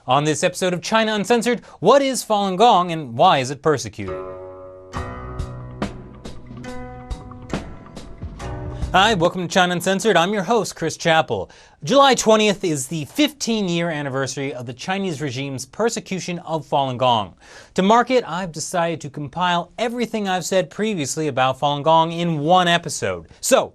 On this episode of China Uncensored, what is Falun Gong and why is it persecuted? Hi, welcome to China Uncensored. I'm your host, Chris Chappell. July 20th is the 15-year anniversary of the Chinese regime's persecution of Falun Gong. To mark it, I've decided to compile everything I've said previously about Falun Gong in one episode. So,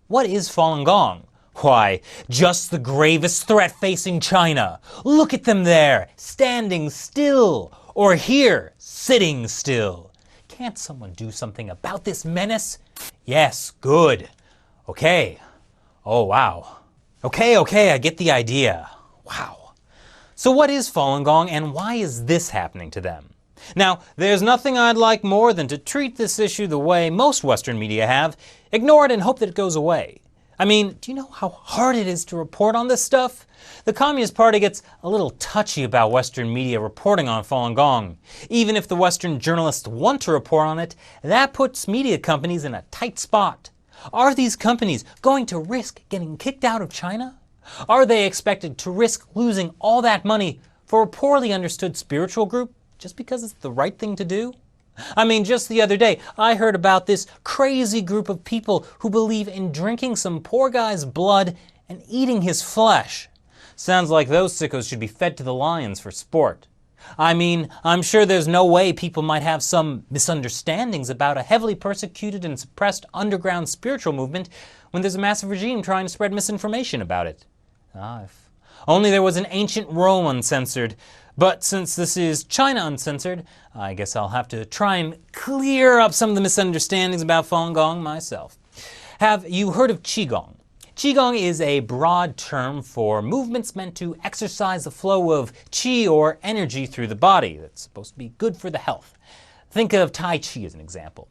what is Falun Gong? Why, just the gravest threat facing China. Look at them there, standing still, or here, sitting still. Can't someone do something about this menace? Yes, good. Okay. Oh, wow. Okay, I get the idea. Wow. So what is Falun Gong and why is this happening to them? Now, there's nothing I'd like more than to treat this issue the way most Western media have, ignore it and hope that it goes away. I mean, do you know how hard it is to report on this stuff? The Communist Party gets a little touchy about Western media reporting on Falun Gong. Even if the Western journalists want to report on it, that puts media companies in a tight spot. Are these companies going to risk getting kicked out of China? Are they expected to risk losing all that money for a poorly understood spiritual group just because it's the right thing to do? I mean, just the other day, I heard about this crazy group of people who believe in drinking some poor guy's blood and eating his flesh. Sounds like those sickos should be fed to the lions for sport. I mean, I'm sure there's no way people might have some misunderstandings about a heavily persecuted and suppressed underground spiritual movement when there's a massive regime trying to spread misinformation about it. If only there was an ancient Rome uncensored. But since this is China Uncensored, I guess I'll have to try and clear up some of the misunderstandings about Falun Gong myself. Have you heard of Qigong? Qigong is a broad term for movements meant to exercise the flow of qi or energy through the body that's supposed to be good for the health. Think of Tai Chi as an example.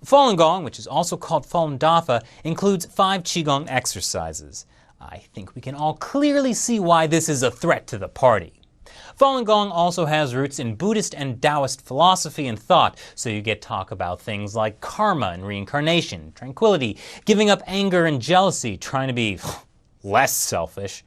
Falun Gong, which is also called Falun Dafa, includes 5 Qigong exercises. I think we can all clearly see why this is a threat to the party. Falun Gong also has roots in Buddhist and Taoist philosophy and thought, so you get talk about things like karma and reincarnation, tranquility, giving up anger and jealousy, trying to be less selfish.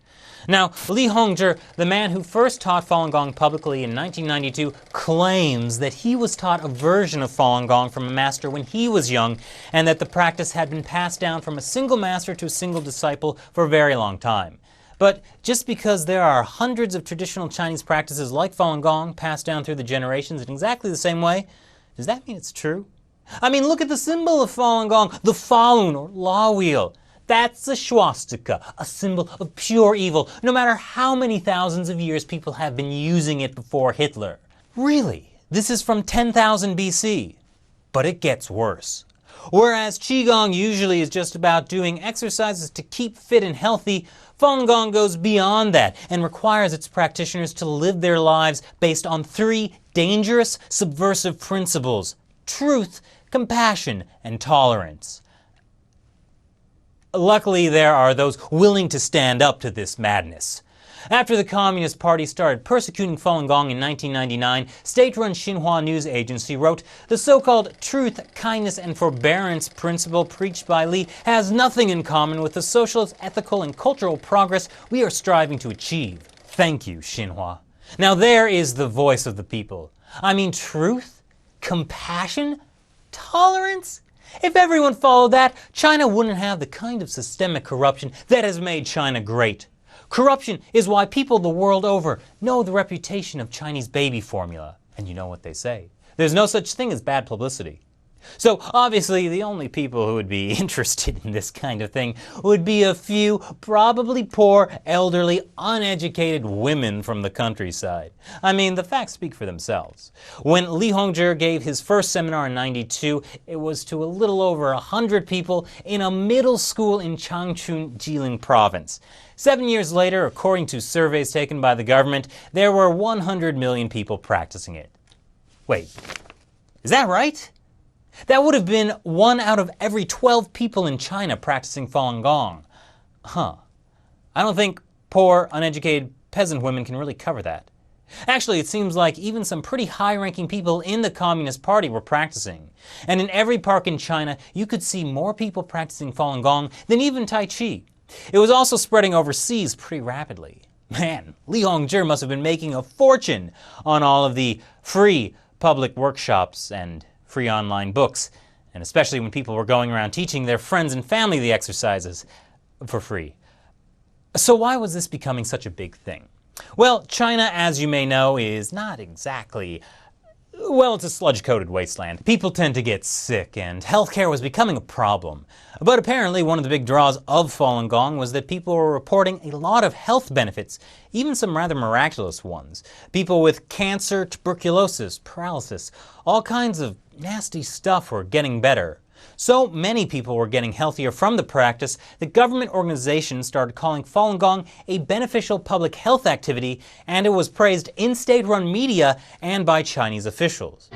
Now, Li Hongzhi, the man who first taught Falun Gong publicly in 1992, claims that he was taught a version of Falun Gong from a master when he was young, and that the practice had been passed down from a single master to a single disciple for a very long time. But just because there are hundreds of traditional Chinese practices like Falun Gong passed down through the generations in exactly the same way, does that mean it's true? I mean, look at the symbol of Falun Gong, the Falun or law wheel. That's a swastika, a symbol of pure evil, no matter how many thousands of years people have been using it before Hitler. Really? This is from 10,000 BC. But it gets worse. Whereas Qigong usually is just about doing exercises to keep fit and healthy, Falun Gong goes beyond that and requires its practitioners to live their lives based on 3 dangerous, subversive principles: truth, compassion, and tolerance. Luckily, there are those willing to stand up to this madness. After the Communist Party started persecuting Falun Gong in 1999, state-run Xinhua news agency wrote, "The so-called truth, kindness, and forbearance principle preached by Li has nothing in common with the socialist, ethical, and cultural progress we are striving to achieve. Thank you, Xinhua." Now there is the voice of the people. I mean, truth, compassion, tolerance? If everyone followed that, China wouldn't have the kind of systemic corruption that has made China great. Corruption is why people the world over know the reputation of Chinese baby formula. And you know what they say. There's no such thing as bad publicity. So obviously the only people who would be interested in this kind of thing would be a few probably poor, elderly, uneducated women from the countryside. I mean, the facts speak for themselves. When Li Hongzhi gave his first seminar in '92, it was to a little over 100 people in a middle school in Changchun, Jilin province. 7 years later, according to surveys taken by the government, there were 100 million people practicing it. Wait, is that right? That would have been 1 out of every 12 people in China practicing Falun Gong. I don't think poor, uneducated peasant women can really cover that. Actually, it seems like even some pretty high-ranking people in the Communist Party were practicing. And in every park in China, you could see more people practicing Falun Gong than even Tai Chi. It was also spreading overseas pretty rapidly. Man, Li Hongzhi must have been making a fortune on all of the free public workshops and free online books, and especially when people were going around teaching their friends and family the exercises for free. So why was this becoming such a big thing? Well, China, as you may know, is not exactly, well, it's a sludge-coated wasteland. People tend to get sick, and healthcare was becoming a problem. But apparently one of the big draws of Falun Gong was that people were reporting a lot of health benefits, even some rather miraculous ones. People with cancer, tuberculosis, paralysis, all kinds of nasty stuff were getting better. So many people were getting healthier from the practice that government organizations started calling Falun Gong a beneficial public health activity, and it was praised in state-run media and by Chinese officials.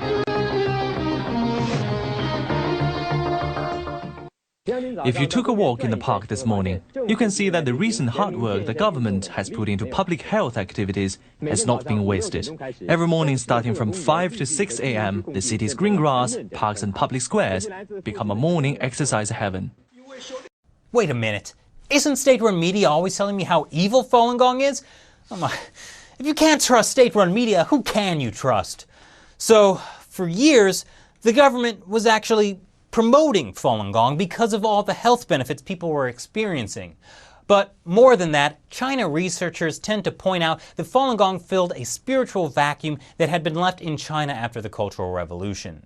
If you took a walk in the park this morning, you can see that the recent hard work the government has put into public health activities has not been wasted. Every morning starting from 5 to 6 a.m., the city's green grass, parks and public squares become a morning exercise heaven. Wait a minute. Isn't state-run media always telling me how evil Falun Gong is? If you can't trust state-run media, who can you trust? So, for years, the government was actually promoting Falun Gong because of all the health benefits people were experiencing. But more than that, China researchers tend to point out that Falun Gong filled a spiritual vacuum that had been left in China after the Cultural Revolution.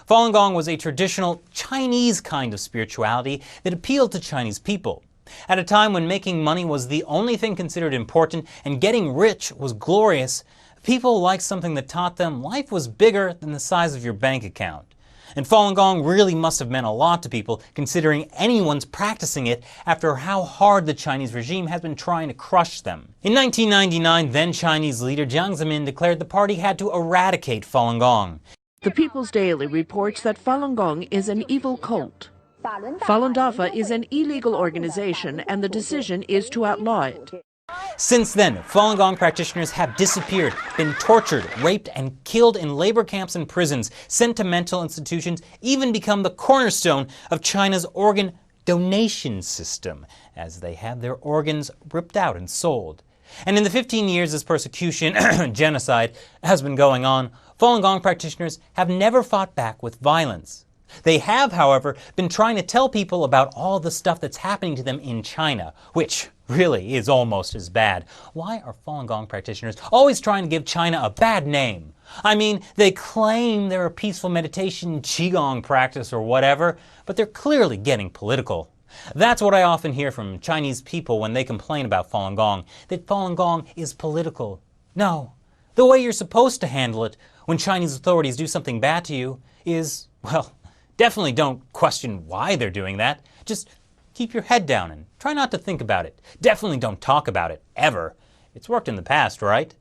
Falun Gong was a traditional Chinese kind of spirituality that appealed to Chinese people. At a time when making money was the only thing considered important and getting rich was glorious, people liked something that taught them life was bigger than the size of your bank account. And Falun Gong really must have meant a lot to people, considering anyone's practicing it after how hard the Chinese regime has been trying to crush them. In 1999, then Chinese leader Jiang Zemin declared the party had to eradicate Falun Gong. The People's Daily reports that Falun Gong is an evil cult. Falun Dafa is an illegal organization, and the decision is to outlaw it. Since then, Falun Gong practitioners have disappeared, been tortured, raped, and killed in labor camps and prisons, sent to mental institutions, even become the cornerstone of China's organ donation system, as they have their organs ripped out and sold. And in the 15 years this persecution, genocide, has been going on, Falun Gong practitioners have never fought back with violence. They have, however, been trying to tell people about all the stuff that's happening to them in China, which really is almost as bad. Why are Falun Gong practitioners always trying to give China a bad name? I mean, they claim they're a peaceful meditation, Qigong practice or whatever, but they're clearly getting political. That's what I often hear from Chinese people when they complain about Falun Gong, that Falun Gong is political. No, the way you're supposed to handle it when Chinese authorities do something bad to you is, well, definitely don't question why they're doing that. Just keep your head down and try not to think about it. Definitely don't talk about it, ever. It's worked in the past, right?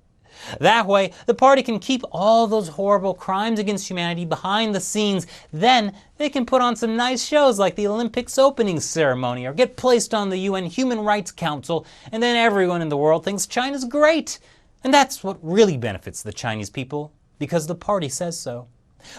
That way, the party can keep all those horrible crimes against humanity behind the scenes. Then they can put on some nice shows like the Olympics opening ceremony or get placed on the UN Human Rights Council, and then everyone in the world thinks China's great. And that's what really benefits the Chinese people, because the party says so.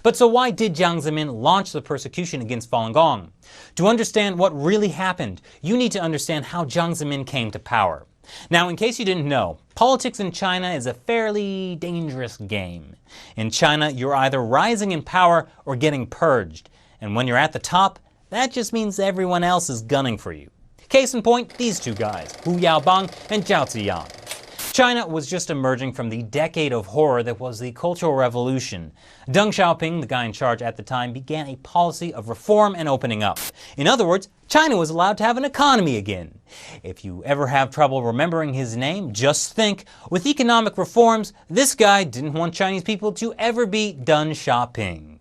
But so why did Jiang Zemin launch the persecution against Falun Gong? To understand what really happened, you need to understand how Jiang Zemin came to power. Now, in case you didn't know, politics in China is a fairly dangerous game. In China, you're either rising in power or getting purged. And when you're at the top, that just means everyone else is gunning for you. Case in point, these two guys, Hu Yaobang and Zhao Ziyang. China was just emerging from the decade of horror that was the Cultural Revolution. Deng Xiaoping, the guy in charge at the time, began a policy of reform and opening up. In other words, China was allowed to have an economy again. If you ever have trouble remembering his name, just think, with economic reforms, this guy didn't want Chinese people to ever be Deng Xiaoping.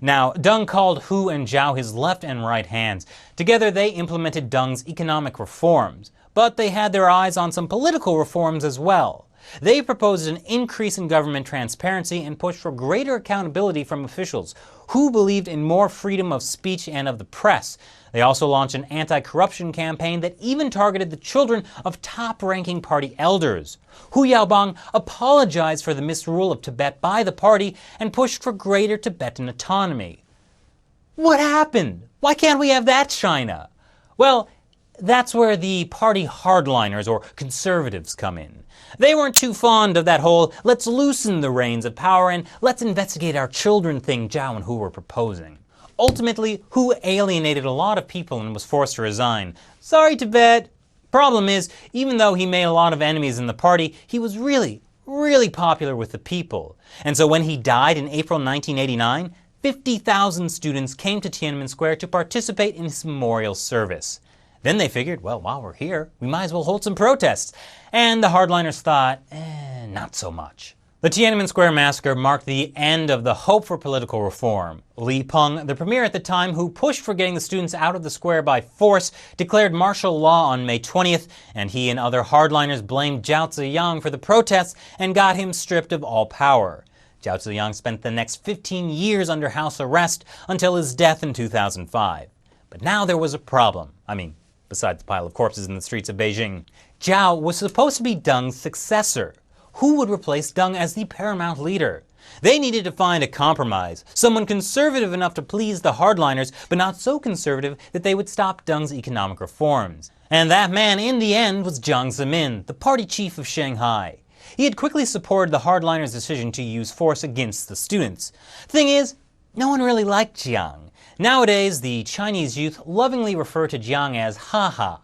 Now, Deng called Hu and Zhao his left and right hands. Together they implemented Deng's economic reforms. But they had their eyes on some political reforms as well. They proposed an increase in government transparency and pushed for greater accountability from officials who believed in more freedom of speech and of the press. They also launched an anti-corruption campaign that even targeted the children of top-ranking party elders. Hu Yaobang apologized for the misrule of Tibet by the party and pushed for greater Tibetan autonomy. What happened? Why can't we have that China? Well, that's where the party hardliners or conservatives come in. They weren't too fond of that whole let's loosen the reins of power and let's investigate our children thing Zhao and Hu were proposing. Ultimately, Hu alienated a lot of people and was forced to resign. Sorry, Tibet. Problem is, even though he made a lot of enemies in the party, he was really popular with the people. And so when he died in April 1989, 50,000 students came to Tiananmen Square to participate in his memorial service. Then they figured, well, while we're here, we might as well hold some protests. And the hardliners thought, not so much. The Tiananmen Square massacre marked the end of the hope for political reform. Li Peng, the premier at the time who pushed for getting the students out of the square by force, declared martial law on May 20th, and he and other hardliners blamed Jiang Zemin for the protests and got him stripped of all power. Jiang Zemin spent the next 15 years under house arrest until his death in 2005. But now there was a problem. Besides the pile of corpses in the streets of Beijing. Zhao was supposed to be Deng's successor. Who would replace Deng as the paramount leader? They needed to find a compromise, someone conservative enough to please the hardliners, but not so conservative that they would stop Deng's economic reforms. And that man, in the end, was Jiang Zemin, the party chief of Shanghai. He had quickly supported the hardliners' decision to use force against the students. Thing is, no one really liked Jiang. Nowadays, the Chinese youth lovingly refer to Jiang as Ha-Ha.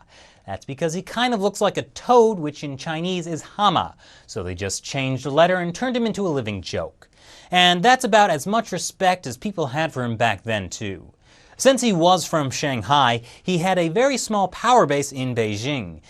That's because he kind of looks like a toad, which in Chinese is hama, so they just changed a letter and turned him into a living joke. And that's about as much respect as people had for him back then, too. Since he was from Shanghai, he had a very small power base in Beijing.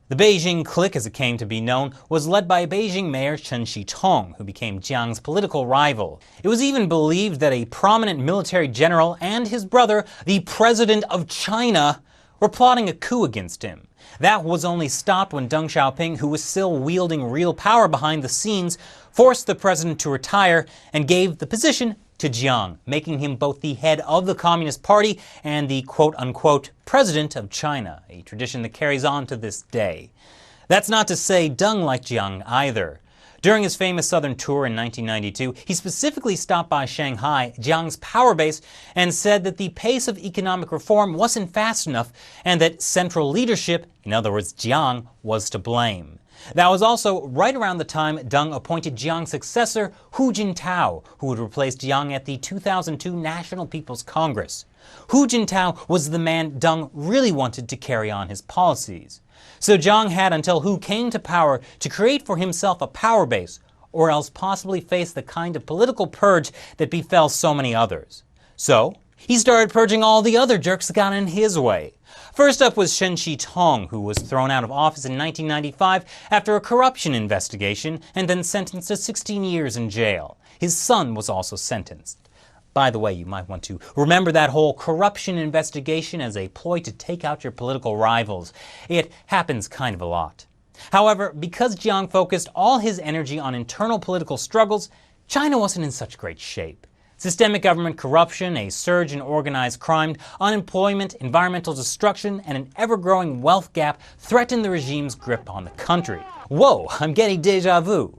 The Beijing clique, as it came to be known, was led by Beijing Mayor Chen Shitong, who became Jiang's political rival. It was even believed that a prominent military general and his brother, the President of China, were plotting a coup against him. That was only stopped when Deng Xiaoping, who was still wielding real power behind the scenes, forced the president to retire and gave the position to Jiang, making him both the head of the Communist Party and the quote-unquote president of China, a tradition that carries on to this day. That's not to say Deng liked Jiang either. During his famous southern tour in 1992, he specifically stopped by Shanghai, Jiang's power base, and said that the pace of economic reform wasn't fast enough and that central leadership, in other words Jiang, was to blame. That was also right around the time Deng appointed Jiang's successor, Hu Jintao, who would replace Jiang at the 2002 National People's Congress. Hu Jintao was the man Deng really wanted to carry on his policies. So Jiang had until Hu came to power to create for himself a power base, or else possibly face the kind of political purge that befell so many others. So he started purging all the other jerks that got in his way. First up was Chen Shitong, who was thrown out of office in 1995 after a corruption investigation and then sentenced to 16 years in jail. His son was also sentenced. By the way, you might want to remember that whole corruption investigation as a ploy to take out your political rivals. It happens kind of a lot. However, because Jiang focused all his energy on internal political struggles, China wasn't in such great shape. Systemic government corruption, a surge in organized crime, unemployment, environmental destruction, and an ever-growing wealth gap threatened the regime's grip on the country. Whoa, I'm getting déjà vu.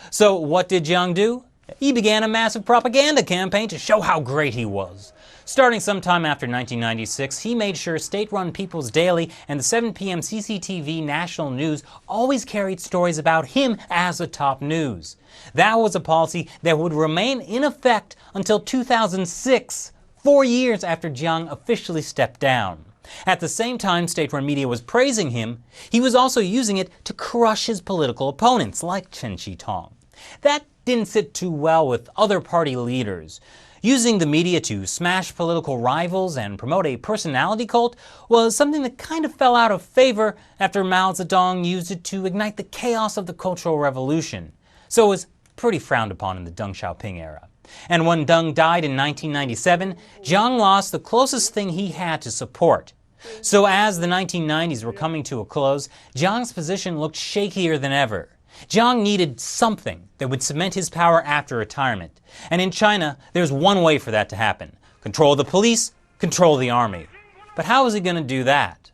So what did Jiang do? He began a massive propaganda campaign to show how great he was. Starting sometime after 1996, he made sure state-run People's Daily and the 7 p.m. CCTV national news always carried stories about him as the top news. That was a policy that would remain in effect until 2006, 4 years after Jiang officially stepped down. At the same time state-run media was praising him, he was also using it to crush his political opponents like Chen Shitong. That didn't sit too well with other party leaders. Using the media to smash political rivals and promote a personality cult was something that kind of fell out of favor after Mao Zedong used it to ignite the chaos of the Cultural Revolution. So it was pretty frowned upon in the Deng Xiaoping era. And when Deng died in 1997, Jiang lost the closest thing he had to support. So as the 1990s were coming to a close, Jiang's position looked shakier than ever. Jiang needed something that would cement his power after retirement. And in China, there's one way for that to happen. Control the police, control the army. But how was he going to do that?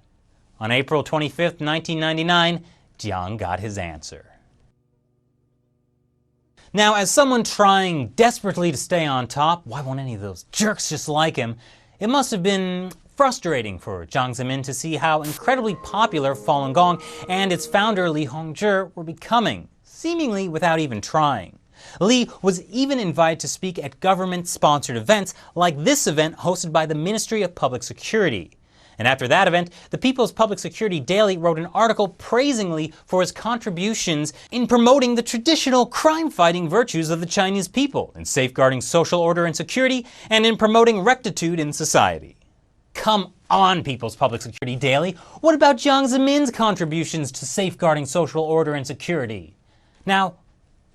On April 25th, 1999, Jiang got his answer. Now, as someone trying desperately to stay on top, why won't any of those jerks just like him? It must have been frustrating for Jiang Zemin to see how incredibly popular Falun Gong and its founder Li Hongzhi were becoming. seemingly without even trying. Li was even invited to speak at government-sponsored events like this event hosted by the Ministry of Public Security. And after that event, the People's Public Security Daily wrote an article praising Li for his contributions in promoting the traditional crime-fighting virtues of the Chinese people, in safeguarding social order and security, and in promoting rectitude in society. Come on, People's Public Security Daily, what about Jiang Zemin's contributions to safeguarding social order and security? Now,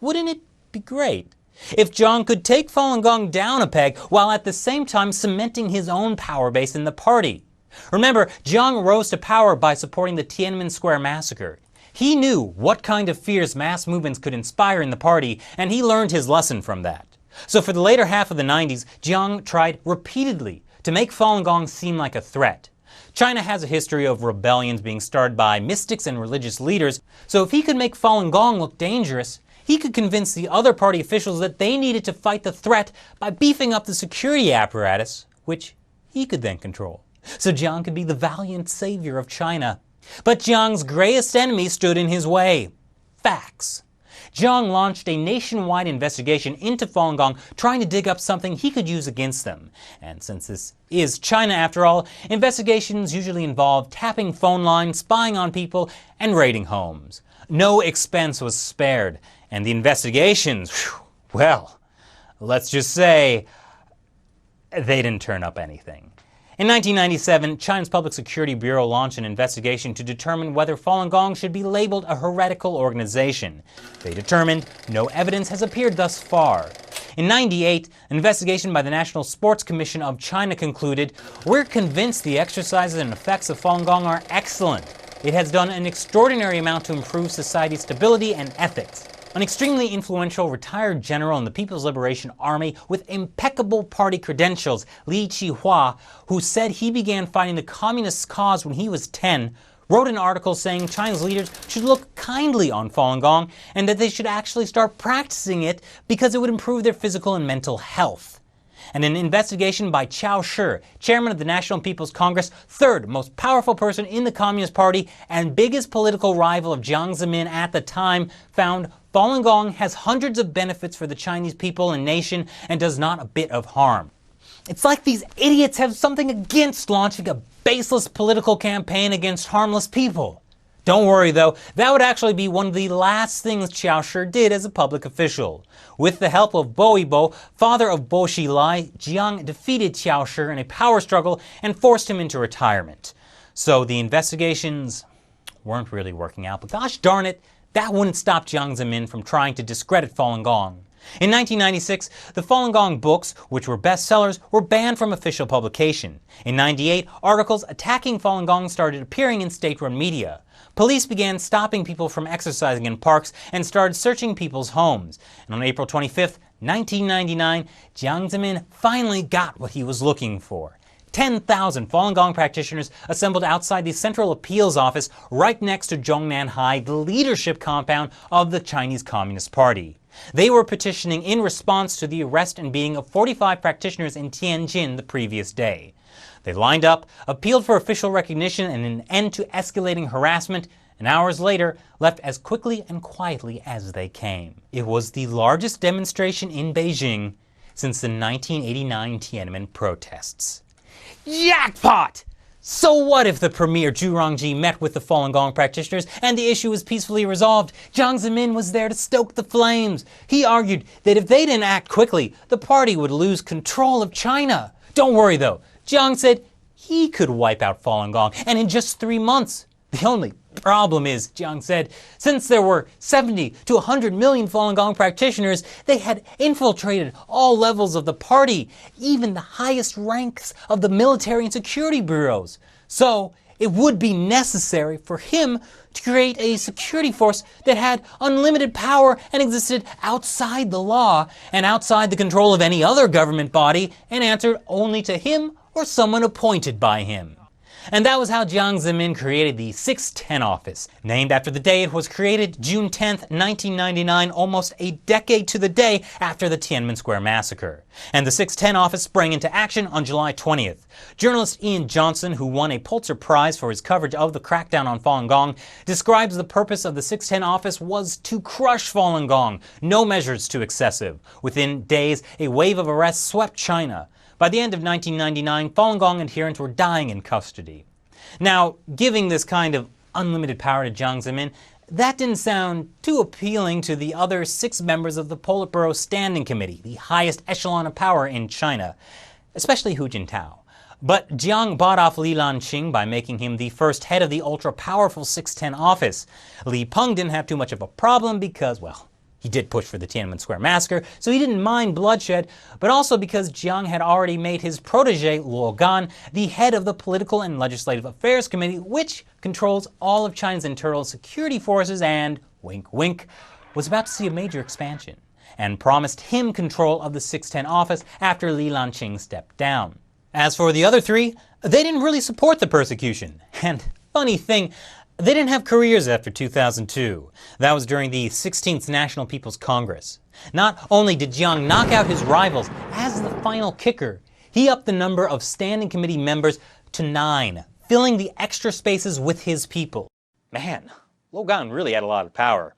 wouldn't it be great if Jiang could take Falun Gong down a peg while at the same time cementing his own power base in the party? Remember, Jiang rose to power by supporting the Tiananmen Square massacre. He knew what kind of fears mass movements could inspire in the party, and he learned his lesson from that. So for the later half of the 90s, Jiang tried repeatedly to make Falun Gong seem like a threat. China has a history of rebellions being started by mystics and religious leaders, so if he could make Falun Gong look dangerous, he could convince the other party officials that they needed to fight the threat by beefing up the security apparatus, which he could then control. So Jiang could be the valiant savior of China. But Jiang's greatest enemy stood in his way: facts. Jiang launched a nationwide investigation into Falun Gong, trying to dig up something he could use against them. And since this is China after all, investigations usually involve tapping phone lines, spying on people, and raiding homes. No expense was spared, and the investigations, well, let's just say, they didn't turn up anything. In 1997, China's Public Security Bureau launched an investigation to determine whether Falun Gong should be labeled a heretical organization. They determined no evidence has appeared thus far. In 1998, an investigation by the National Sports Commission of China concluded, "We're convinced the exercises and effects of Falun Gong are excellent. It has done an extraordinary amount to improve society's stability and ethics." An extremely influential retired general in the People's Liberation Army with impeccable party credentials, Li Qihua, who said he began fighting the communist cause when he was 10, wrote an article saying China's leaders should look kindly on Falun Gong and that they should actually start practicing it because it would improve their physical and mental health. And an investigation by Qiao Shi, chairman of the National People's Congress, third most powerful person in the Communist Party and biggest political rival of Jiang Zemin at the time, found Falun Gong has hundreds of benefits for the Chinese people and nation and does not a bit of harm. It's like these idiots have something against launching a baseless political campaign against harmless people. Don't worry though, that would actually be one of the last things Qiao Shi did as a public official. With the help of Bo Yibo, father of Bo Xilai, Jiang defeated Qiao Shi in a power struggle and forced him into retirement. So the investigations weren't really working out, but gosh darn it, that wouldn't stop Jiang Zemin from trying to discredit Falun Gong. In 1996, the Falun Gong books, which were bestsellers, were banned from official publication. In 1998, articles attacking Falun Gong started appearing in state-run media. Police began stopping people from exercising in parks and started searching people's homes. And on April 25, 1999, Jiang Zemin finally got what he was looking for. 10,000 Falun Gong practitioners assembled outside the Central Appeals Office right next to Zhongnan High, the leadership compound of the Chinese Communist Party. They were petitioning in response to the arrest and beating of 45 practitioners in Tianjin the previous day. They lined up, appealed for official recognition and an end to escalating harassment, and hours later left as quickly and quietly as they came. It was the largest demonstration in Beijing since the 1989 Tiananmen protests. Jackpot! So what if the premier Zhu Rongji met with the Falun Gong practitioners and the issue was peacefully resolved? Jiang Zemin was there to stoke the flames. He argued that if they didn't act quickly, the party would lose control of China. Don't worry though, Jiang said he could wipe out Falun Gong, and in just 3 months. The only problem is, Jiang said, since there were 70 to 100 million Falun Gong practitioners, they had infiltrated all levels of the party, even the highest ranks of the military and security bureaus. So it would be necessary for him to create a security force that had unlimited power and existed outside the law and outside the control of any other government body and answered only to him or someone appointed by him. And that was how Jiang Zemin created the 610 office, named after the day it was created, June 10th, 1999, almost a decade to the day after the Tiananmen Square massacre. And the 610 office sprang into action on July 20th. Journalist Ian Johnson, who won a Pulitzer Prize for his coverage of the crackdown on Falun Gong, describes the purpose of the 610 office was to crush Falun Gong, no measures too excessive. Within days, a wave of arrests swept China. By the end of 1999, Falun Gong adherents were dying in custody. Now, giving this kind of unlimited power to Jiang Zemin, that didn't sound too appealing to the other 6 members of the Politburo Standing Committee, the highest echelon of power in China, especially Hu Jintao. But Jiang bought off Li Lanqing by making him the first head of the ultra-powerful 610 office. Li Peng didn't have too much of a problem because, well, he did push for the Tiananmen Square massacre, so he didn't mind bloodshed, but also because Jiang had already made his protege, Luo Gan, the head of the Political and Legislative Affairs Committee, which controls all of China's internal security forces and, wink wink, was about to see a major expansion, and promised him control of the 610 office after Li Lanqing stepped down. As for the other 3, they didn't really support the persecution, and funny thing, they didn't have careers after 2002. That was during the 16th National People's Congress. Not only did Jiang knock out his rivals, as the final kicker, he upped the number of standing committee members to 9, filling the extra spaces with his people. Man, Luo Gan really had a lot of power.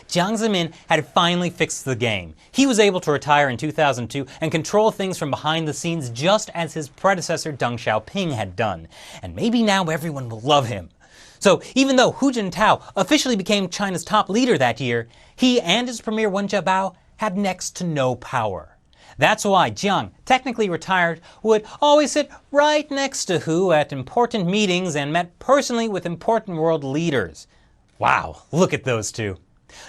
Jiang Zemin had finally fixed the game. He was able to retire in 2002 and control things from behind the scenes just as his predecessor Deng Xiaoping had done. And maybe now everyone will love him. So even though Hu Jintao officially became China's top leader that year, he and his premier Wen Jiabao had next to no power. That's why Jiang, technically retired, would always sit right next to Hu at important meetings and met personally with important world leaders. Wow, look at those two.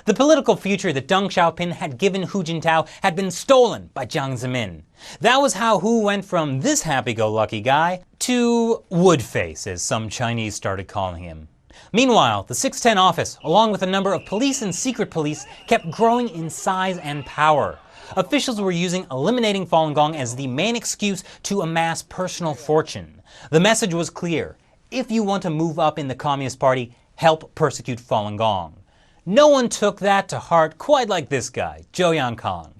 The political future that Deng Xiaoping had given Hu Jintao had been stolen by Jiang Zemin. That was how Hu went from this happy-go-lucky guy to Woodface, as some Chinese started calling him. Meanwhile, the 610 office, along with a number of police and secret police, kept growing in size and power. Officials were using eliminating Falun Gong as the main excuse to amass personal fortune. The message was clear: if you want to move up in the Communist Party, help persecute Falun Gong. No one took that to heart quite like this guy, Zhou Yankang.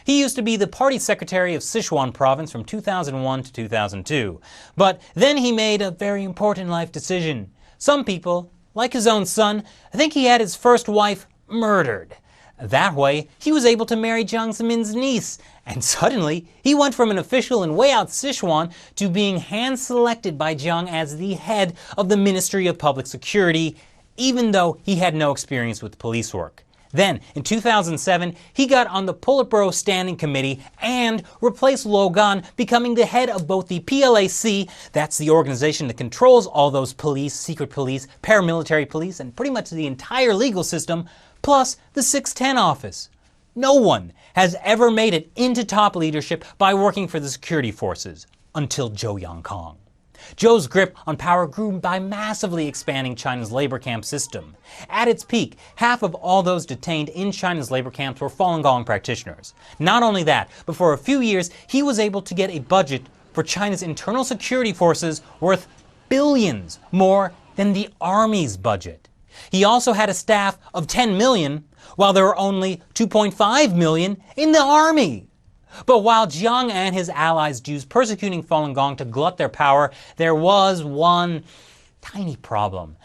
He used to be the party secretary of Sichuan province from 2001 to 2002. But then he made a very important life decision. Some people, like his own son, think he had his first wife murdered. That way, he was able to marry Jiang Zemin's niece, and suddenly he went from an official in way out Sichuan to being hand-selected by Jiang as the head of the Ministry of Public Security, even though he had no experience with police work. Then, in 2007, he got on the Politburo Standing Committee and replaced Luo Gan, becoming the head of both the PLAC, that's the organization that controls all those police, secret police, paramilitary police, and pretty much the entire legal system, plus the 610 office. No one has ever made it into top leadership by working for the security forces, until Zhou Yankang. Zhou's grip on power grew by massively expanding China's labor camp system. At its peak, half of all those detained in China's labor camps were Falun Gong practitioners. Not only that, but for a few years, he was able to get a budget for China's internal security forces worth billions more than the army's budget. He also had a staff of 10 million, while there were only 2.5 million in the army. But while Jiang and his allies used persecuting Falun Gong to glut their power, there was one tiny problem.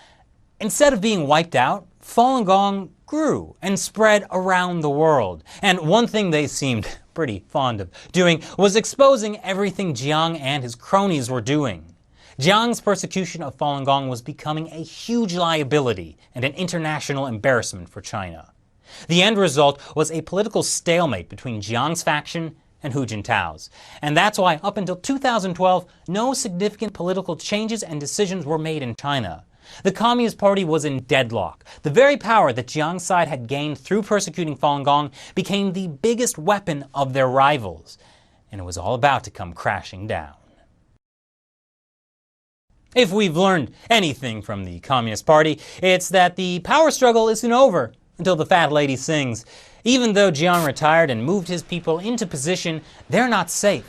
Instead of being wiped out, Falun Gong grew and spread around the world. And one thing they seemed pretty fond of doing was exposing everything Jiang and his cronies were doing. Jiang's persecution of Falun Gong was becoming a huge liability and an international embarrassment for China. The end result was a political stalemate between Jiang's faction and Hu Jintao's. And that's why, up until 2012, no significant political changes and decisions were made in China. The Communist Party was in deadlock. The very power that Jiang's side had gained through persecuting Falun Gong became the biggest weapon of their rivals. And it was all about to come crashing down. If we've learned anything from the Communist Party, it's that the power struggle isn't over until the fat lady sings. Even though Jiang retired and moved his people into position, they're not safe.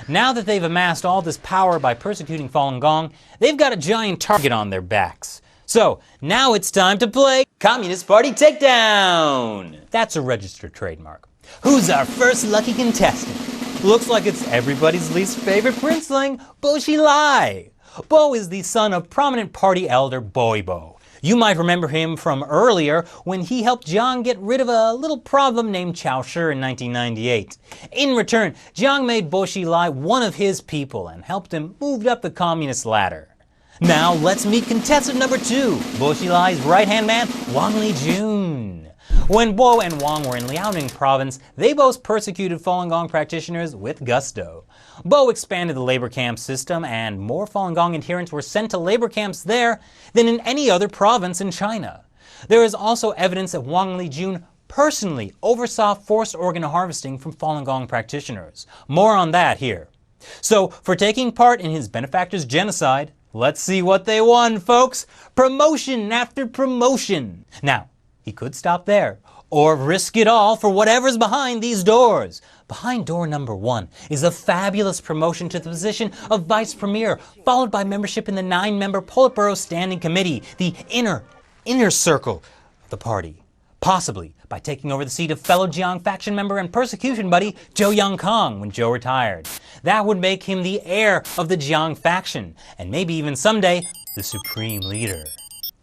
Now that they've amassed all this power by persecuting Falun Gong, they've got a giant target on their backs. So, now it's time to play Communist Party Takedown! That's a registered trademark. Who's our first lucky contestant? Looks like it's everybody's least favorite princeling, Bo Xilai. Bo is the son of prominent party elder Bo. You might remember him from earlier when he helped Jiang get rid of a little problem named Chao Shi in 1998. In return, Jiang made Bo Xilai one of his people and helped him move up the communist ladder. Now let's meet contestant number 2, Bo Xilai's right-hand man, Wang Lijun. When Bo and Wang were in Liaoning province, they both persecuted Falun Gong practitioners with gusto. Bo expanded the labor camp system, and more Falun Gong adherents were sent to labor camps there than in any other province in China. There is also evidence that Wang Lijun personally oversaw forced organ harvesting from Falun Gong practitioners. More on that here. So, for taking part in his benefactor's genocide, let's see what they won, folks. Promotion after promotion. Now, he could stop there, or risk it all for whatever's behind these doors. Behind door number 1 is a fabulous promotion to the position of Vice Premier, followed by membership in the 9-member Politburo Standing Committee, the inner circle of the party. Possibly by taking over the seat of fellow Jiang faction member and persecution buddy Zhou Yangkang when Zhou retired. That would make him the heir of the Jiang faction, and maybe even someday, the supreme leader.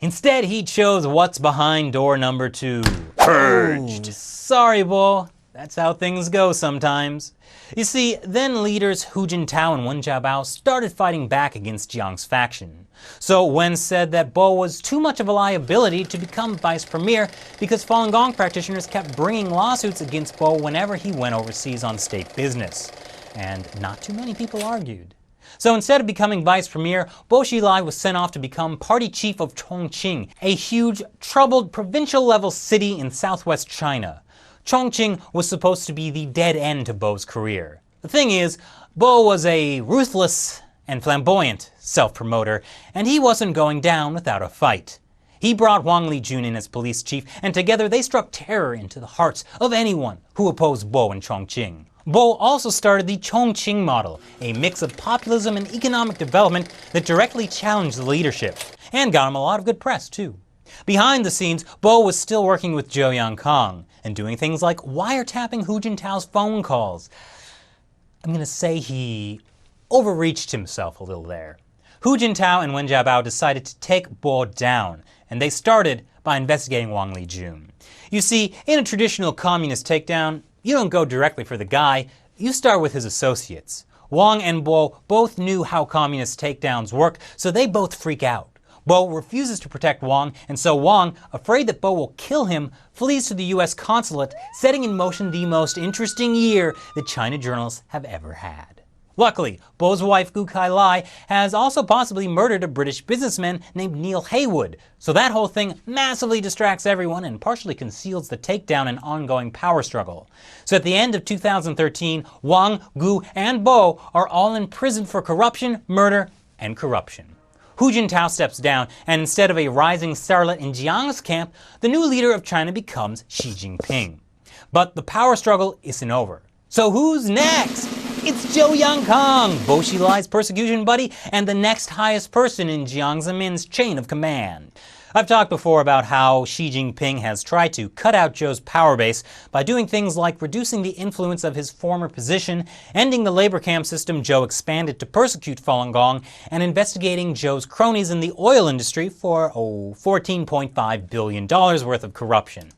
Instead, he chose what's behind door number 2. Purged. Sorry, Bo. That's how things go sometimes. You see, then leaders Hu Jintao and Wen Jiabao started fighting back against Jiang's faction. So Wen said that Bo was too much of a liability to become vice premier because Falun Gong practitioners kept bringing lawsuits against Bo whenever he went overseas on state business. And not too many people argued. So instead of becoming vice premier, Bo Xilai was sent off to become party chief of Chongqing, a huge, troubled provincial-level city in southwest China. Chongqing was supposed to be the dead end to Bo's career. The thing is, Bo was a ruthless and flamboyant self-promoter, and he wasn't going down without a fight. He brought Wang Lijun in as police chief, and together they struck terror into the hearts of anyone who opposed Bo in Chongqing. Bo also started the Chongqing model, a mix of populism and economic development that directly challenged the leadership, and got him a lot of good press too. Behind the scenes, Bo was still working with Zhou Yangkang, and doing things like wiretapping Hu Jintao's phone calls. I'm gonna say he overreached himself a little there. Hu Jintao and Wen Jiabao decided to take Bo down, and they started by investigating Wang Lijun. You see, in a traditional communist takedown, you don't go directly for the guy, you start with his associates. Wang and Bo both knew how communist takedowns work, so they both freak out. Bo refuses to protect Wang, and so Wang, afraid that Bo will kill him, flees to the US consulate, setting in motion the most interesting year that China journalists have ever had. Luckily, Bo's wife Gu Kai-lai has also possibly murdered a British businessman named Neil Haywood, so that whole thing massively distracts everyone and partially conceals the takedown and ongoing power struggle. So at the end of 2013, Wang, Gu, and Bo are all in prison for corruption, murder, and corruption. Hu Jintao steps down, and instead of a rising starlet in Jiang's camp, the new leader of China becomes Xi Jinping. But the power struggle isn't over. So who's next? It's Zhou Yangkang, Bo Xilai's persecution buddy, and the next highest person in Jiang Zemin's chain of command. I've talked before about how Xi Jinping has tried to cut out Zhou's power base by doing things like reducing the influence of his former position, ending the labor camp system Zhou expanded to persecute Falun Gong, and investigating Zhou's cronies in the oil industry for, $14.5 billion worth of corruption.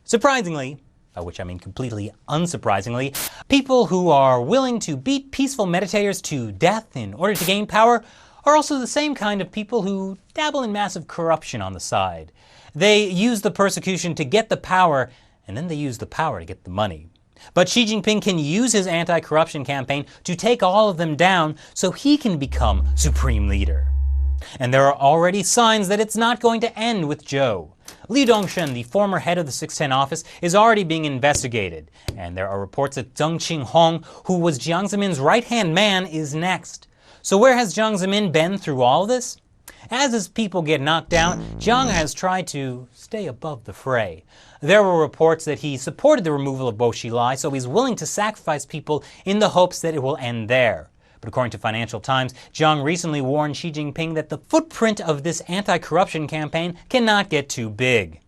Surprisingly, by which I mean completely unsurprisingly, people who are willing to beat peaceful meditators to death in order to gain power are also the same kind of people who dabble in massive corruption on the side. They use the persecution to get the power, and then they use the power to get the money. But Xi Jinping can use his anti-corruption campaign to take all of them down so he can become supreme leader. And there are already signs that it's not going to end with Zhou. Li Dongshen, the former head of the 610 office, is already being investigated, and there are reports that Deng Qinghong, who was Jiang Zemin's right-hand man, is next. So where has Jiang Zemin been through all of this? as his people get knocked down, Jiang has tried to stay above the fray. There were reports that he supported the removal of Bo Xilai, so he's willing to sacrifice people in the hopes that it will end there. But according to Financial Times, Jiang recently warned Xi Jinping that the footprint of this anti-corruption campaign cannot get too big.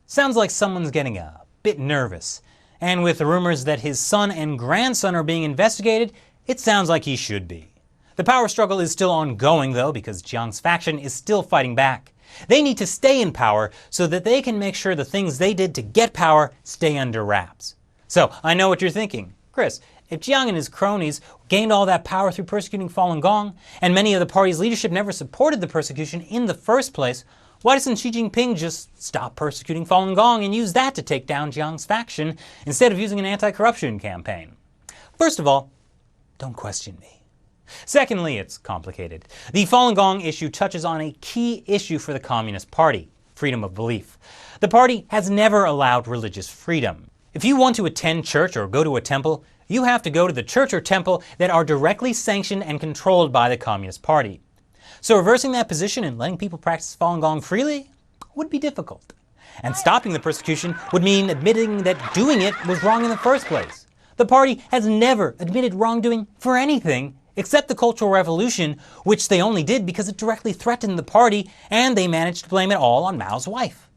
Sounds like someone's getting a bit nervous. And with the rumors that his son and grandson are being investigated, it sounds like he should be. The power struggle is still ongoing, though, because Jiang's faction is still fighting back. They need to stay in power so that they can make sure the things they did to get power stay under wraps. So, I know what you're thinking. Chris, if Jiang and his cronies gained all that power through persecuting Falun Gong, and many of the party's leadership never supported the persecution in the first place, why doesn't Xi Jinping just stop persecuting Falun Gong and use that to take down Jiang's faction instead of using an anti-corruption campaign? First of all, don't question me. Secondly, it's complicated. The Falun Gong issue touches on a key issue for the Communist Party, freedom of belief. The party has never allowed religious freedom. If you want to attend church or go to a temple, you have to go to the church or temple that are directly sanctioned and controlled by the Communist Party. So reversing that position and letting people practice Falun Gong freely would be difficult. And stopping the persecution would mean admitting that doing it was wrong in the first place. The party has never admitted wrongdoing for anything except the Cultural Revolution, which they only did because it directly threatened the party, and they managed to blame it all on Mao's wife.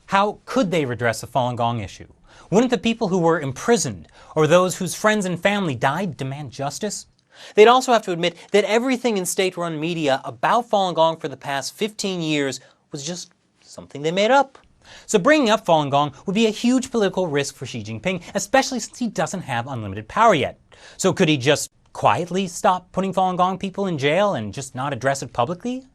How could they redress the Falun Gong issue? Wouldn't the people who were imprisoned, or those whose friends and family died, demand justice? They'd also have to admit that everything in state-run media about Falun Gong for the past 15 years was just something they made up. So bringing up Falun Gong would be a huge political risk for Xi Jinping, especially since he doesn't have unlimited power yet. So could he just quietly stop putting Falun Gong people in jail and just not address it publicly?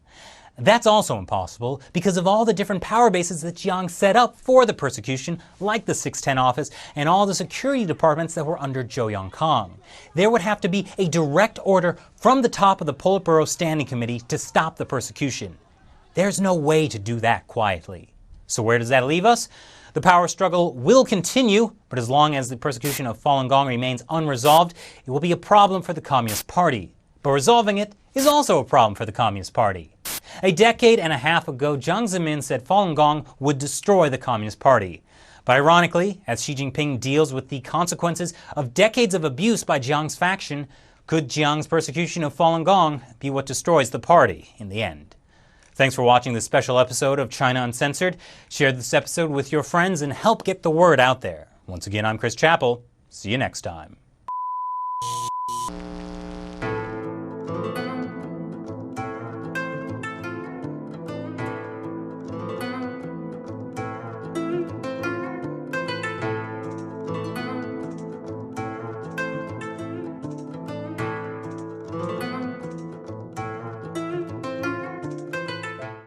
That's also impossible because of all the different power bases that Jiang set up for the persecution, like the 610 office and all the security departments that were under Zhou Yongkang. There would have to be a direct order from the top of the Politburo Standing Committee to stop the persecution. There's no way to do that quietly. So where does that leave us? The power struggle will continue, but as long as the persecution of Falun Gong remains unresolved, it will be a problem for the Communist Party. But resolving it is also a problem for the Communist Party. A decade and a half ago, Jiang Zemin said Falun Gong would destroy the Communist Party. But ironically, as Xi Jinping deals with the consequences of decades of abuse by Jiang's faction, could Jiang's persecution of Falun Gong be what destroys the party in the end? Thanks for watching this special episode of China Uncensored. Share this episode with your friends and help get the word out there. Once again, I'm Chris Chappell. See you next time.